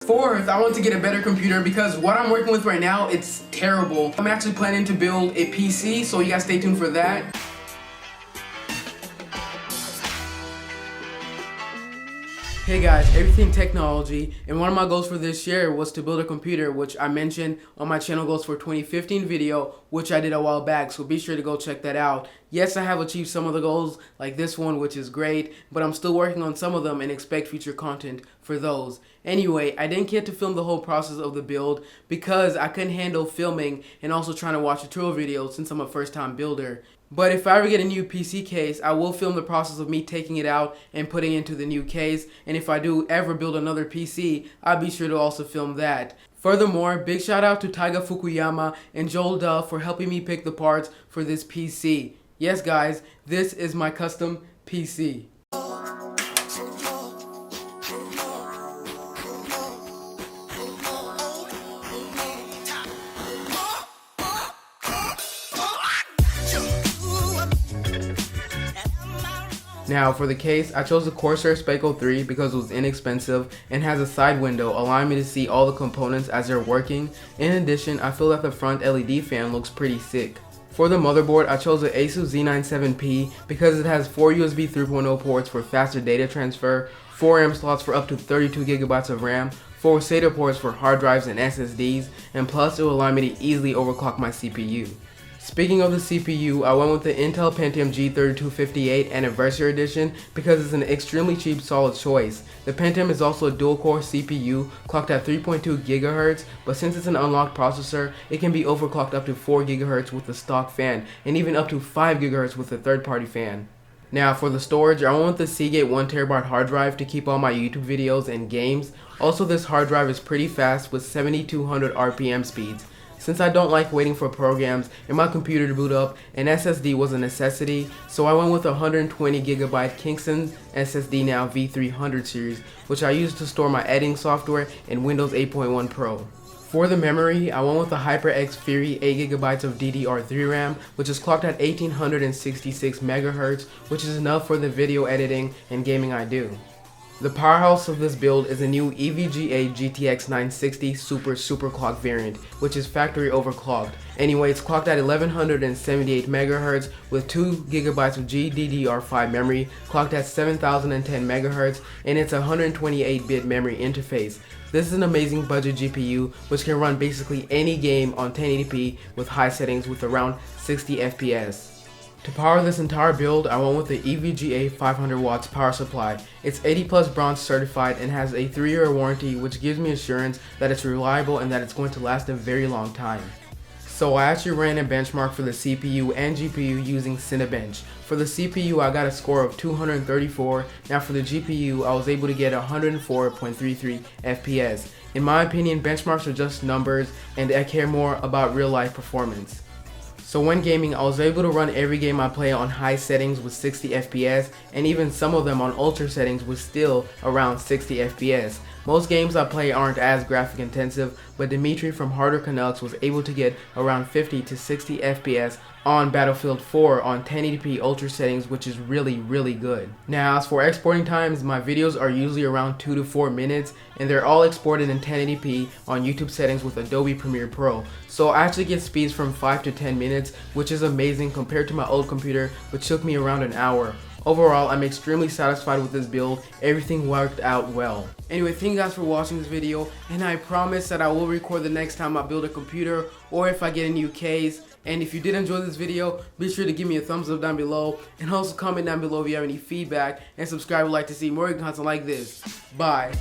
Fourth, I want to get a better computer because what I'm working with right now, it's terrible. I'm actually planning to build a PC, so you guys stay tuned for that. Hey guys, everything technology, and one of my goals for this year was to build a computer, which I mentioned on my channel goals for 2015 video, which I did a while back, so be sure to go check that out. Yes, I have achieved some of the goals, like this one, which is great, but I'm still working on some of them and expect future content for those. Anyway, I didn't get to film the whole process of the build because I couldn't handle filming and also trying to watch tutorial videos since I'm a first-time builder. But if I ever get a new PC case, I will film the process of me taking it out and putting it into the new case. And if I do ever build another PC, I'll be sure to also film that. Furthermore, big shout out to Taiga Fukuyama and Joel Duff for helping me pick the parts for this PC. Yes guys, this is my custom PC. Now for the case, I chose the Corsair Speckle 3 because it was inexpensive and has a side window allowing me to see all the components as they're working. In addition, I feel that the front LED fan looks pretty sick. For the motherboard, I chose the Asus Z97P because it has 4 USB 3.0 ports for faster data transfer, 4 RAM slots for up to 32 GB of RAM, 4 SATA ports for hard drives and SSDs, and plus it will allow me to easily overclock my CPU. Speaking of the CPU, I went with the Intel Pentium G3258 Anniversary Edition because it's an extremely cheap, solid choice. The Pentium is also a dual-core CPU clocked at 3.2 GHz, but since it's an unlocked processor, it can be overclocked up to 4 GHz with the stock fan, and even up to 5 GHz with a third-party fan. Now for the storage, I went with the Seagate 1TB hard drive to keep all my YouTube videos and games. Also, this hard drive is pretty fast with 7200 RPM speeds. Since I don't like waiting for programs and my computer to boot up, an SSD was a necessity, so I went with a 120GB Kingston SSD Now V300 series, which I use to store my editing software in Windows 8.1 Pro. For the memory, I went with the HyperX Fury 8GB of DDR3 RAM, which is clocked at 1866 MHz, which is enough for the video editing and gaming I do. The powerhouse of this build is a new EVGA GTX 960 Super Clock variant, which is factory overclocked. Anyway, it's clocked at 1178 MHz with 2 GB of GDDR5 memory, clocked at 7010 MHz, and it's a 128-bit memory interface. This is an amazing budget GPU which can run basically any game on 1080p with high settings with around 60 FPS. To power this entire build, I went with the EVGA 500 watts power supply. It's 80+ bronze certified and has a 3-year warranty, which gives me assurance that it's reliable and that it's going to last a very long time. So I actually ran a benchmark for the CPU and GPU using Cinebench. For the CPU, I got a score of 234. Now for the GPU, I was able to get 104.33 FPS. In my opinion, benchmarks are just numbers and I care more about real life performance. So when gaming, I was able to run every game I play on high settings with 60 FPS, and even some of them on ultra settings with still around 60 FPS. Most games I play aren't as graphic intensive, but Dimitri from Harder Canucks was able to get around 50 to 60 FPS on Battlefield 4 on 1080p ultra settings, which is really good. Now as for exporting times, my videos are usually around 2 to 4 minutes and they're all exported in 1080p on YouTube settings with Adobe Premiere Pro. So I actually get speeds from 5 to 10 minutes, which is amazing compared to my old computer, which took me around an hour. Overall, I'm extremely satisfied with this build. Everything worked out well. Anyway, thank you guys for watching this video, and I promise that I will record the next time I build a computer or if I get a new case. And if you did enjoy this video, be sure to give me a thumbs up down below, and also comment down below if you have any feedback, and subscribe if you'd like to see more content like this. Bye.